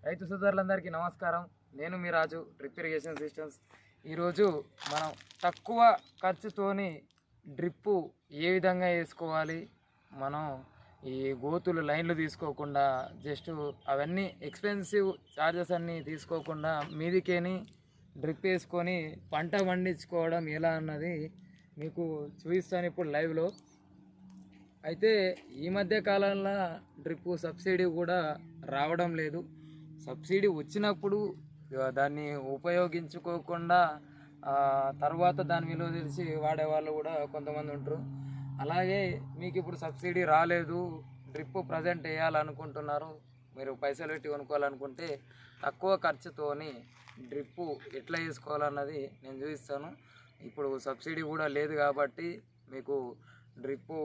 రైతు సోదరులందరికీ నమస్కారం. నేను మీ రాజు, డ్రిప్ ఇరిగేషన్ సిస్టమ్స్. ఈరోజు మనం తక్కువ ఖర్చుతోని డ్రిప్పు ఏ విధంగా వేసుకోవాలి, మనం ఈ గోతులు లైన్లు తీసుకోకుండా జస్ట్ అవన్నీ ఎక్స్పెన్సివ్ ఛార్జెస్ అన్నీ తీసుకోకుండా మీదికేని డ్రిప్ వేసుకొని పంట పండించుకోవడం ఎలా అన్నది మీకు చూపిస్తాను ఇప్పుడు లైవ్లో. అయితే ఈ మధ్య కాలంలో డ్రిప్ సబ్సిడీ కూడా రావడం లేదు. సబ్సిడీ వచ్చినప్పుడు దాన్ని ఉపయోగించుకోకుండా తర్వాత దాని విలువ తెలిసి వాడేవాళ్ళు కూడా కొంతమంది ఉంటారు. అలాగే మీకు ఇప్పుడు సబ్సిడీ రాలేదు, డ్రిప్ ప్రజెంట్ వేయాలనుకుంటున్నారు, మీరు పైసలు పెట్టి కొనుక్కోవాలనుకుంటే తక్కువ ఖర్చుతోని డ్రిప్పు ఎట్లా వేసుకోవాలన్నది నేను చూపిస్తాను. ఇప్పుడు సబ్సిడీ కూడా లేదు కాబట్టి మీకు డ్రిప్పు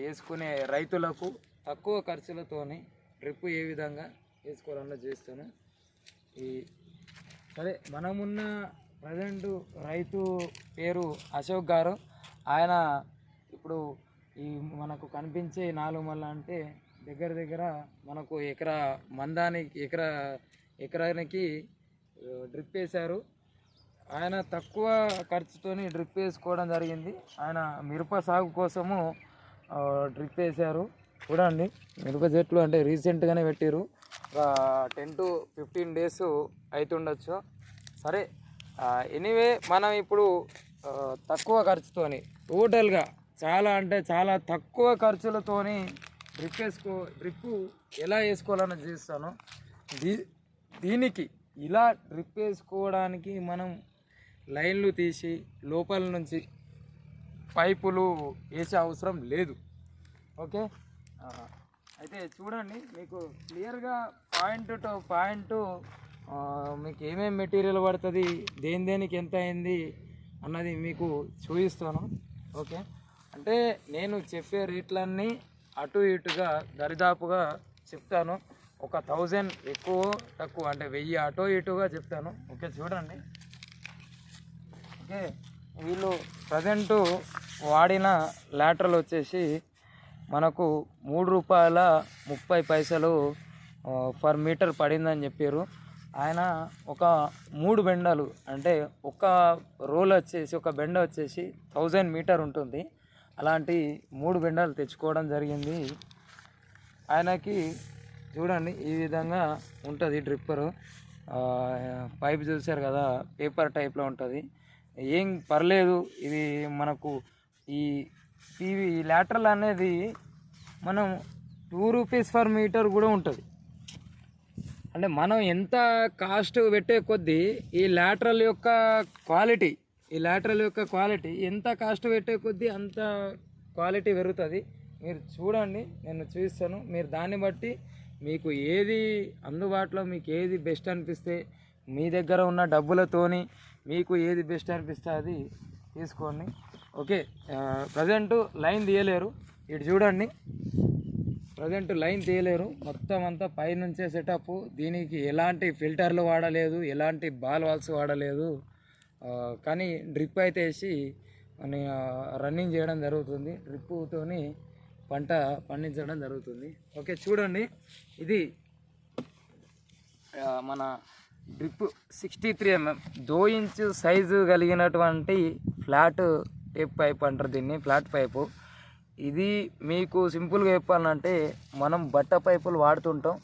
వేసుకునే రైతులకు తక్కువ ఖర్చులతోని డ్రిప్ ఏ విధంగా వేసుకోవాలన్నది చూస్తాను. సరే, మనమున్న ప్రజెంట్ రైతు పేరు అశోక్ గారు. ఆయన ఇప్పుడు ఈ మనకు కనిపించే 4 మళ్ళ అంటే దగ్గర మనకు ఎకరానికి డ్రిప్ వేశారు. ఆయన తక్కువ ఖర్చుతోని డ్రిప్ వేసుకోవడం జరిగింది. ఆయన మిరప సాగు కోసము డ్రిప్ వేశారు. చూడండి, మిరప చెట్లు అంటే రీసెంట్గానే పెట్టారు, ఒక 10 to 15 days అవుతుండొచ్చు. సరే, ఎనీవే మనం ఇప్పుడు తక్కువ ఖర్చుతోని టోటల్గా చాలా తక్కువ ఖర్చులతోని డ్రిప్ ఎలా వేసుకోవాలని చూస్తాను. దీనికి ఇలా డ్రిప్ వేసుకోవడానికి మనం లైన్లు తీసి లోపల నుంచి పైపులు వేసే అవసరం లేదు. ఓకే, అయితే చూడండి, మీకు క్లియర్గా పాయింట్ టు పాయింట్ మీకు ఏమేమి మెటీరియల్ పడుతుంది, దేనికి ఎంత అయింది అన్నది మీకు చూపిస్తాను. ఓకే, అంటే నేను చెప్పే రేట్లన్నీ అటు ఇటుగా దరిదాపుగా చెప్తాను. ఒక 1000 ఎక్కువ తక్కువ అంటే 1000 అటో ఇటుగా చెప్తాను. ఓకే, చూడండి. ఓకే, వీళ్ళు ప్రజెంటు వాడిన లాటరల్ వచ్చేసి మనకు ₹3.30 పర్ మీటర్ పడిందని చెప్పారు. ఆయన ఒక 3 బెండలు అంటే ఒక రోల్ వచ్చేసి ఒక బెండ వచ్చేసి 1000 మీటర్ ఉంటుంది. అలాంటి 3 బెండలు తెచ్చుకోవడం జరిగింది. ఆయనకి చూడండి ఈ విధంగా ఉంటుంది డ్రిప్పరు. పైప్ చూసారు కదా, పేపర్ టైప్లో ఉంటుంది. ఏం పర్లేదు, ఇది మనకు ఈ లాటరల్ అనేది మనం ₹2 పర్ మీటర్ కూడా ఉంటుంది. అంటే మనం ఎంత కాస్ట్ పెట్టే కొద్దీ ఈ లాటరల్ యొక్క క్వాలిటీ ఎంత కాస్ట్ పెట్టే కొద్దీ అంత క్వాలిటీ పెరుగుతుంది. మీరు చూడండి, నేను చూపిస్తాను. మీరు దాన్ని బట్టి మీకు ఏది అందుబాటులో, మీకు ఏది బెస్ట్ అనిపిస్తే, మీ దగ్గర ఉన్న డబ్బులతోని మీకు ఏది బెస్ట్ అనిపిస్తే అది తీసుకోండి. ఓకే, ప్రజెంట్ లైన్ తీయలేరు. ఇటు చూడండి, ప్రజెంట్ లైన్ తీయలేరు, మొత్తం అంతా పైనుంచే సెటప్. దీనికి ఎలాంటి ఫిల్టర్లు వాడలేదు, ఎలాంటి వాల్స్ వాడలేదు. కానీ డ్రిప్ అయితే వేసి రన్నింగ్ చేయడం జరుగుతుంది. డ్రిప్పుతోని పంట పండించడం జరుగుతుంది. ఓకే, చూడండి, ఇది మన డ్రిప్ 63 mm 2 ఇంచ్ సైజు కలిగినటువంటి ఫ్లాట్ టేప్ పైప్ అంటారు దీన్ని, ఫ్లాట్ పైపు. ఇది మీకు సింపుల్గా చెప్పాలంటే మనం బట్ట పైపులు వాడుతుంటాం.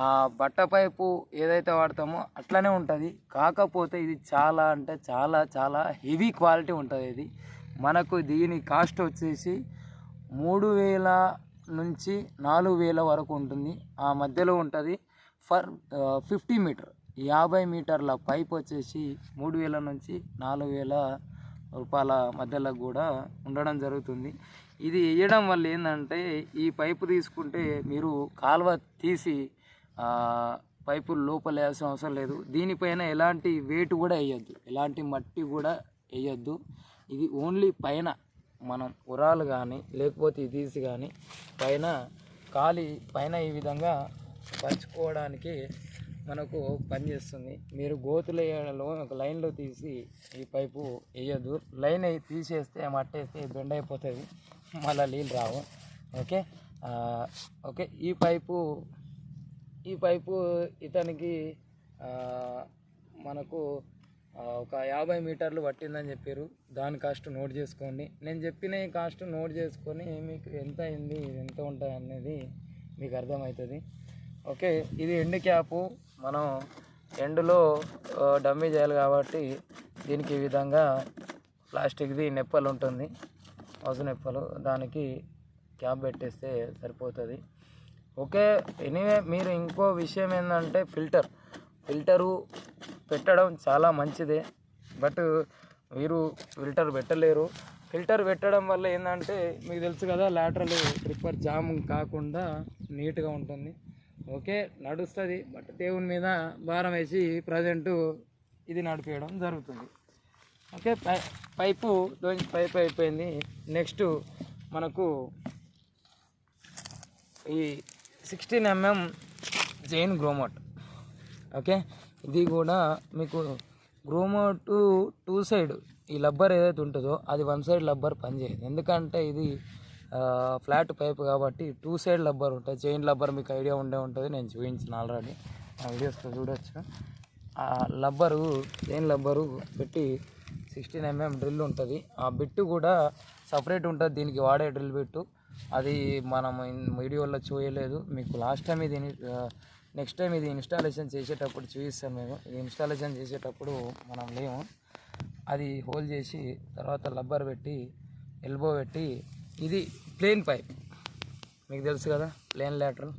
ఆ బట్ట పైపు ఏదైతే వాడతామో అట్లనే ఉంటుంది. కాకపోతే ఇది చాలా అంటే చాలా హెవీ క్వాలిటీ ఉంటుంది. ఇది మనకు దీని కాస్ట్ వచ్చేసి 3000 నుంచి 4000 వరకు ఉంటుంది, ఆ మధ్యలో ఉంటుంది. ఫర్ 50 మీటర్ 50 మీటర్ల పైప్ వచ్చేసి 3000 నుంచి 4000 రూపాయల మధ్యలో కూడా ఉండడం జరుగుతుంది. ఇది వేయడం వల్ల ఏంటంటే, ఈ పైపు తీసుకుంటే మీరు కాలువ తీసి పైపు లోపల వేయాల్సిన అవసరం లేదు. దీనిపైన ఎలాంటి వెయిట్ కూడా వేయద్దు, ఎలాంటి మట్టి కూడా వేయద్దు. ఇది ఓన్లీ పైన మనం ఉరాలు కానీ లేకపోతే తీసి కానీ పైన ఈ విధంగా పంచుకోవడానికి మనకు పనిచేస్తుంది. మీరు గోతులలో ఒక లైన్లో తీసి ఈ పైపు వేయద్దు. లైన్ తీసేస్తే మట్టేస్తే బెండ్ అయిపోతుంది, మళ్ళీ నీళ్ళు రావు. ఓకే, ఈ పైపు ఈ పైపు ఇతనికి మనకు ఒక 50 మీటర్లు పట్టిందని చెప్పారు. దాని కాస్ట్ నోట్ చేసుకోండి. నేను చెప్పిన ఈ కాస్ట్ నోట్ చేసుకొని మీకు ఎంత అయింది, ఎంత ఉంటుంది అనేది మీకు అర్థమవుతుంది. ఓకే, ఇది ఎండ్ క్యాపు. మనం ఎండులో డమ్మీ చేయాలి కాబట్టి దీనికి ఈ విధంగా ప్లాస్టిక్ది నెప్పలు ఉంటుంది, హౌస్ నెప్పలు, దానికి క్యాప్ పెట్టేస్తే సరిపోతుంది. ఓకే, ఎనీవే మీరు ఇంకో విషయం ఏంటంటే ఫిల్టరు పెట్టడం చాలా మంచిదే. బట్ మీరు ఫిల్టర్ పెట్టలేరు. ఫిల్టర్ పెట్టడం వల్ల ఏంటంటే మీకు తెలుసు కదా, లాటరల్ ట్రిప్పర్ జామ్ కాకుండా నీట్గా ఉంటుంది. ఓకే, నడుస్తుంది. బట్ దేవుని మీద భారం వేసి ప్రజెంటు ఇది నడిపేయడం జరుగుతుంది. ఓకే, పైపు అయిపోయింది. నెక్స్ట్ మనకు ఈ 16 mm జైన్ గ్రోమోట్. ఓకే, ఇది కూడా మీకు గ్రోమోట్ టూ సైడ్ ఈ లబ్బర్ ఏదైతే ఉంటుందో అది వన్ సైడ్ లబ్బర్ పనిచేయదు. ఎందుకంటే ఇది ఫ్లాట్ పైప్ కాబట్టి టూ సైడ్ లబ్బర్ ఉంటుంది. చైన్ లబ్బర్ మీకు ఐడియా ఉంటుంది, నేను చూపించిన ఆల్రెడీ ఆ వీడియోస్లో చూడొచ్చు. ఆ లబ్బరు చైన్ లబ్బరు పెట్టి 16 mm డ్రిల్ ఉంటుంది. ఆ బిట్టు కూడా సపరేట్ ఉంటుంది దీనికి వాడే డ్రిల్ బిట్టు. అది మనం వీడియోలో చూయలేదు మీకు. లాస్ట్ టైం ఇది నెక్స్ట్ టైం ఇది ఇన్స్టాలేషన్ చేసేటప్పుడు చూపిస్తాం మేము. ఇది ఇన్స్టాలేషన్ చేసేటప్పుడు మనం లేము. అది హోల్ చేసి తర్వాత లబ్బర్ పెట్టి ఎల్బో పెట్టి, ఇది ప్లేన్ పైప్ మీకు తెలుసు కదా, ప్లేన్ లాటరల్.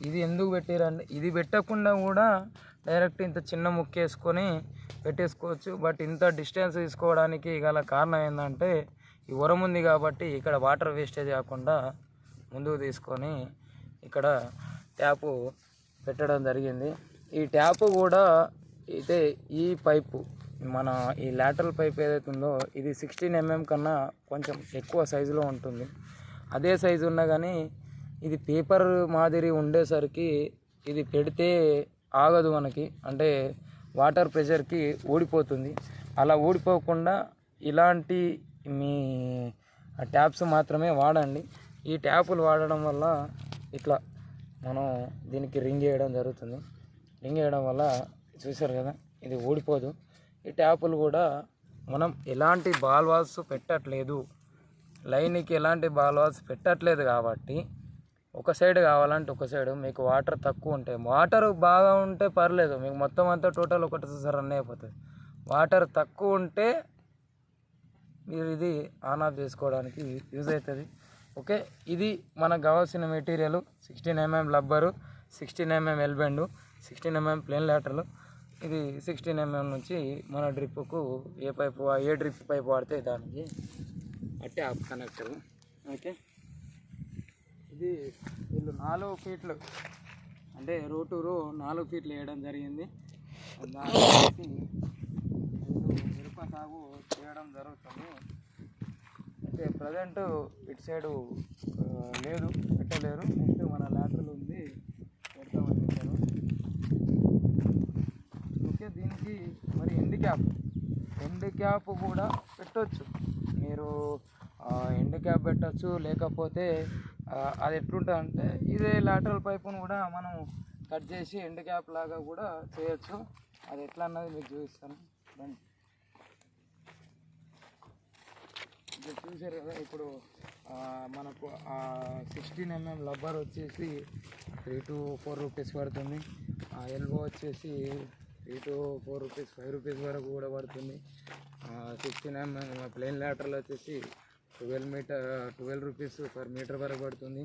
ఇది ఎందుకు పెట్టారండి, ఇది పెట్టకుండా కూడా డైరెక్ట్ ఇంత చిన్న ముక్క వేసుకొని పెట్టేసుకోవచ్చు. బట్ ఇంత డిస్టెన్స్ తీసుకోవడానికి గల కారణం ఏంటంటే ఈ ఉరం ఉంది కాబట్టి ఇక్కడ వాటర్ వేస్టేజ్ కాకుండా ముందుకు తీసుకొని ఇక్కడ ట్యాపు పెట్టడం జరిగింది. ఈ ట్యాపు కూడా అయితే ఈ పైపు మన ఈ లాటరల్ పైప్ ఏదైతే ఉందో ఇది 16 mm కన్నా కొంచెం ఎక్కువ సైజులో ఉంటుంది. అదే సైజు ఉన్నా కానీ ఇది పేపర్ మాదిరి ఉండేసరికి ఇది పెడితే ఆగదు మనకి, అంటే వాటర్ ప్రెషర్కి ఊడిపోతుంది. అలా ఊడిపోకుండా ఇలాంటి మీ ట్యాప్స్ మాత్రమే వాడండి. ఈ ట్యాపులు వాడడం వల్ల ఇట్లా మనం దీనికి రింగ్ వేయడం జరుగుతుంది. రింగ్ వేయడం వల్ల చూసారు కదా, ఇది ఊడిపోదు. ఈ ట్యాపులు కూడా మనం ఎలాంటి బాల్ వాల్స్ పెట్టట్లేదు, లైన్కి ఎలాంటి బాల్ వాల్స్ పెట్టట్లేదు కాబట్టి ఒక సైడ్ కావాలంటే ఒక సైడ్. మీకు వాటర్ తక్కువ ఉంటే, వాటర్ బాగా ఉంటే పర్లేదు, మీకు మొత్తం అంతా టోటల్ ఒకటిసారి రన్ అయిపోతుంది. వాటర్ తక్కువ ఉంటే మీరు ఇది ఆన్ ఆఫ్ చేసుకోవడానికి యూజ్ అవుతుంది. ఓకే, ఇది మనకు కావాల్సిన మెటీరియల్ 16 mm లబ్బరు, 16 mm L bend, 16 mm plane lateral. ఇది 16 mm నుంచి మన డ్రిప్పుకు ఏ డ్రిప్ పైప్ వాడితే దానికి అట్టే ఆఫ్ కనెక్టర్. ఓకే, ఇది వీళ్ళు 4 ఫీట్లు అంటే రో టు రో 4 ఫీట్లు వేయడం జరిగింది. దానికి మిరప సాగు చేయడం జరుగుతుంది. అయితే ప్రజెంట్ ఇటు సైడు లేదు, పెట్టలేరు. నెక్స్ట్ మన లాటరల్ ఉంది, పెడతామని చెప్పారు. ఓకే, దీనికి మరి ఎండ్ క్యాప్ కూడా పెట్టవచ్చు. మీరు ఎండ్ క్యాప్ పెట్టచ్చు, లేకపోతే అది ఎట్లుంటుంది అంటే ఇదే లాటరల్ పైపును కూడా మనం కట్ చేసి ఎండ్ క్యాప్ లాగా కూడా చేయొచ్చు. అది ఎట్లా అన్నది మీకు చూపిస్తాను. చూసారు కదా, ఇప్పుడు మనకు 16 mm లబ్బర్ వచ్చేసి 3 to 4 రూపీస్ పడుతుంది. ఆ ఎల్బో వచ్చేసి 3 to 4 రూపీస్, 5 రూపీస్ వరకు కూడా పడుతుంది. 16 mm ప్లేన్ లాటరల్ వచ్చేసి 12 రూపీస్ పర్ మీటర్ వరకు పడుతుంది.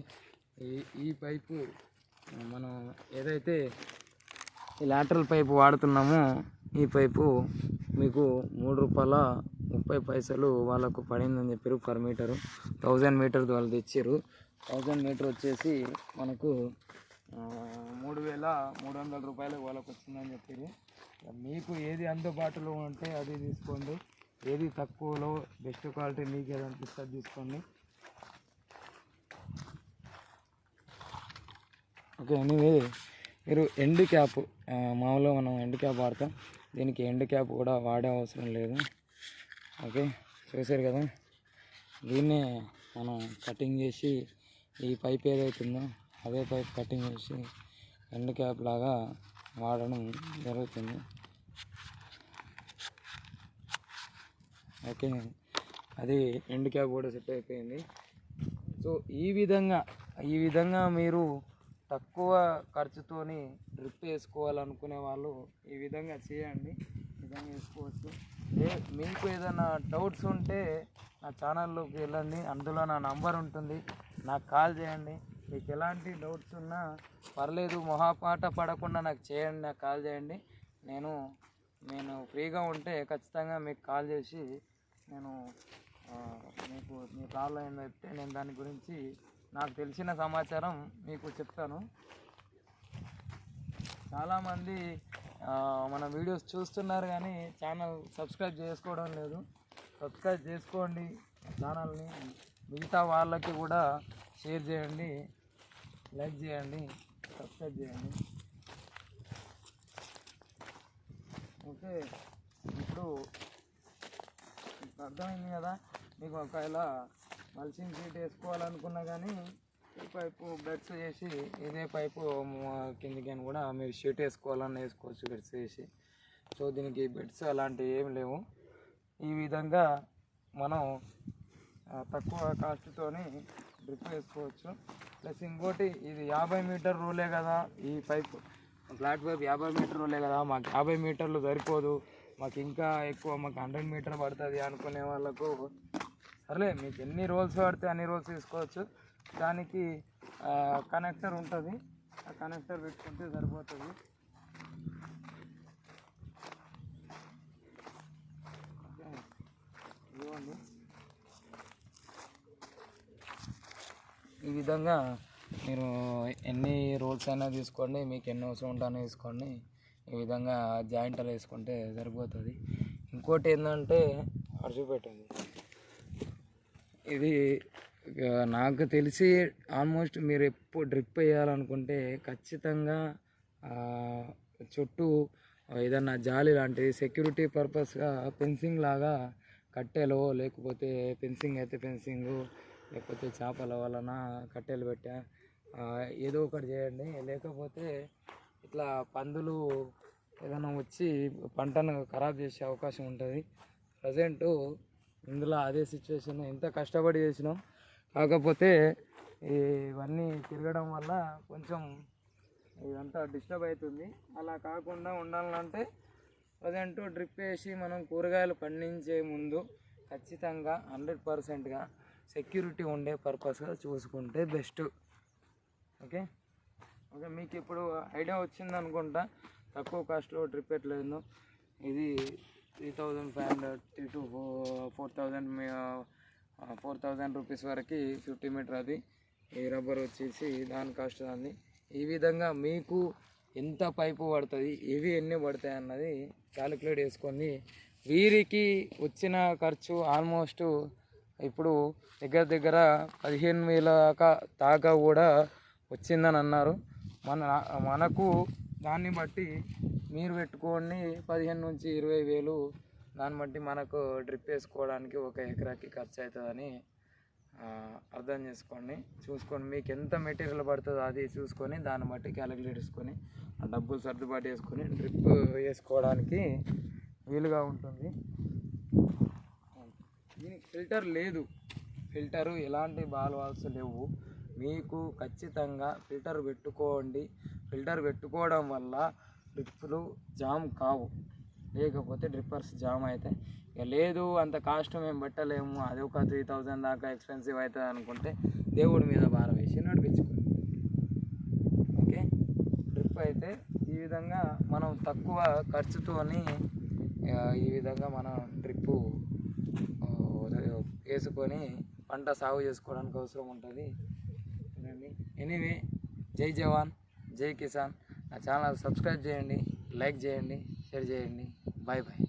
ఈ పైపు మనం ఏదైతే ఈ లాటరల్ పైపు వాడుతున్నామో ఈ పైపు మీకు ₹3.30 వాళ్ళకు పడిందని చెప్పారు పర్ మీటరు. 1000 మీటర్ వాళ్ళు తెచ్చారు. 1000 మీటర్ వచ్చేసి మనకు ₹3,300 వాళ్ళకు వచ్చిందని చెప్పారు. మీకు ఏది అందుబాటులో ఉంటే అది తీసుకోండి, ఏది తక్కువలో బెస్ట్ క్వాలిటీ మీకు ఏది అనిపిస్తుంది తీసుకోండి. ఓకే, ఎనీవే మీరు ఎండ్ క్యాప్ మామూలుగా మనం ఎండ్ క్యాప్ వాడతాం, దీనికి ఎండ్ క్యాప్ కూడా వాడే అవసరం లేదు. ఓకే, చూసారు కదా, దీన్నే మనం కటింగ్ చేసి ఈ పైప్ ఏదైతుందో అదే పైప్ కటింగ్ చేసి ఎండ్ క్యాప్ లాగా వాడడం జరుగుతుంది. ఓకే, అది ఎండ్ క్యాప్ కూడా సెట్ అయిపోయింది. సో ఈ విధంగా మీరు తక్కువ ఖర్చుతోని డ్రిప్ వేసుకోవాలనుకునే వాళ్ళు ఈ విధంగా చేయండి, ఈ విధంగా వేసుకోవచ్చు. మీకు ఏదైనా డౌట్స్ ఉంటే నా ఛానల్లోకి వెళ్ళండి, అందులో నా నంబర్ ఉంటుంది, నాకు కాల్ చేయండి. మీకు ఎలాంటి డౌట్స్ ఉన్నా పర్లేదు, మొహమాట పడకుండా నాకు చేయండి, నాకు కాల్ చేయండి. నేను ఫ్రీగా ఉంటే ఖచ్చితంగా మీకు కాల్ చేసి నేను మీకు మీ ప్రాబ్లం ఏందో చెప్తే నేను దాని గురించి నాకు తెలిసిన సమాచారం మీకు చెప్తాను. చాలామంది మన వీడియోస్ చూస్తున్నారు కానీ ఛానల్ సబ్స్క్రైబ్ చేసుకోవడం లేదు. సబ్స్క్రైబ్ చేసుకోండి ఛానల్ని, మిగతా వాళ్ళకి కూడా షేర్ చేయండి, లైక్ చేయండి, సబ్స్క్రైబ్ చేయండి. ఓకే, ఇప్పుడు అర్థమైంది కదా. మీకు ఒకవేళ మల్చింగ్ షీట్ వేసుకోవాలనుకున్నా కానీ ఈ పైపు బెడ్స్ వేసి ఇదే పైపు కిందికి కూడా మీరు షీట్ వేసుకోవాలన్నా వేసుకోవచ్చు బెడ్స్ వేసి. సో దీనికి బెడ్స్ అలాంటివి ఏం లేవు. ఈ విధంగా మనం తక్కువ కాస్ట్తోని డ్రిప్ వేసుకోవచ్చు. ప్లస్ ఇంకోటి, ఇది 50 మీటర్ రూలే కదా, ఈ పైపు ఫ్లాట్ పైప్ 50 మీటర్ రూలే కదా, మాకు 50 మీటర్లు సరిపోదు, మాకు ఇంకా ఎక్కువ, మాకు 100 మీటర్ పడుతుంది అనుకునే వాళ్ళకు సర్లే, మీకు ఎన్ని రోల్స్ పడితే అన్ని రోల్స్ తీసుకోవచ్చు. దానికి కనెక్టర్ ఉంటుంది, ఆ కనెక్టర్ పెట్టుకుంటే సరిపోతుంది. ఇవ్వండి, ఈ విధంగా మీరు ఎన్ని రోల్స్ అయినా తీసుకోండి, మీకు ఎన్ని అవసరం ఉంటానో తీసుకోండి. ఈ విధంగా జాయింట్లు వేసుకుంటే సరిపోతుంది. ఇంకోటి ఏంటంటే చూపెట్టండి, ఇది నాకు తెలిసి ఆల్మోస్ట్ మీరు ఎప్పుడు డ్రిప్ వేయాలనుకుంటే ఖచ్చితంగా చుట్టూ ఏదన్నా జాలి లాంటిది సెక్యూరిటీ పర్పస్గా ఫెన్సింగ్ లాగా కట్టెలో, లేకపోతే ఫెన్సింగ్ అయితే ఫెన్సింగు, లేకపోతే చేపల వలన కట్టెలు పెట్టా ఏదో ఒకటి చేయండి. లేకపోతే ఇట్లా పందులు ఏదైనా వచ్చి పంటను ఖరాబ్ చేసే అవకాశం ఉంటుంది. ప్రజెంటు ఇందులో అదే సిచ్యువేషన్, ఎంత కష్టపడి చేసినాం, కాకపోతే ఇవన్నీ తిరగడం వల్ల కొంచెం ఇదంతా డిస్టర్బ్ అవుతుంది. అలా కాకుండా ఉండాలంటే ప్రజెంట్ డ్రిప్ వేసి మనం కూరగాయలు పండించే ముందు ఖచ్చితంగా 100%గా సెక్యూరిటీ ఉండే పర్పస్గా చూసుకుంటే బెస్ట్. ఓకే, మీకు ఇప్పుడు ఐడియా వచ్చింది అనుకుంటా తక్కువ కాస్ట్లో డ్రిప్ ఎట్లేదు. ఇది 3500 to 4000 రూపీస్ వరకు 50 మీటర్. అది ఈ రబ్బర్ వచ్చేసి దాని కాస్ట్ అంది. ఈ విధంగా మీకు ఎంత పైపు పడుతుంది, ఇవి ఎన్ని పడతాయి అన్నది క్యాలిక్యులేట్ చేసుకొని, వీరికి వచ్చిన ఖర్చు ఆల్మోస్ట్ ఇప్పుడు దగ్గర 15,000 దాకా కూడా వచ్చిందని అన్నారు. మనకు దాన్ని బట్టి మీరు పెట్టుకోండి 15 నుంచి 20,000, దాన్ని బట్టి మనకు డ్రిప్ వేసుకోవడానికి ఒక ఎకరాకి ఖర్చు అవుతుందని అర్థం చేసుకోండి. చూసుకోండి మీకు ఎంత మెటీరియల్ పడుతుందో అది చూసుకొని దాన్ని బట్టి క్యాలిక్యులేట్ చేసుకొని ఆ డబ్బులు సర్దుబాటు చేసుకొని డ్రిప్ వేసుకోవడానికి వీలుగా ఉంటుంది. దీనికి ఫిల్టర్ లేదు, ఫిల్టరు ఎలాంటి బాల్ వాల్స్ లేవు. మీకు ఖచ్చితంగా ఫిల్టర్ పెట్టుకోండి. ఫిల్టర్ పెట్టుకోవడం వల్ల డ్రిప్పులు జామ్ కావు, లేకపోతే డ్రిప్పర్స్ జామ్ అవుతాయి. ఇక లేదు అంత కాస్ట్ మేము పెట్టలేము, అది ఒక 3000 దాకా ఎక్స్పెన్సివ్ అవుతుంది అనుకుంటే దేవుడి మీద భారం వేసి నడిపించుకోండి. ఓకే, డ్రిప్ అయితే ఈ విధంగా మనం తక్కువ ఖర్చుతోని ఈ విధంగా మనం డ్రిప్పు వేసుకొని పంట సాగు చేసుకోవడానికి అవసరం ఉంటుంది. ఎనీవే, జై జవాన్ జై కిసాన్. నా ఛానల్ సబ్స్క్రైబ్ చేయండి, లైక్ చేయండి, షేర్ చేయండి. Bye bye.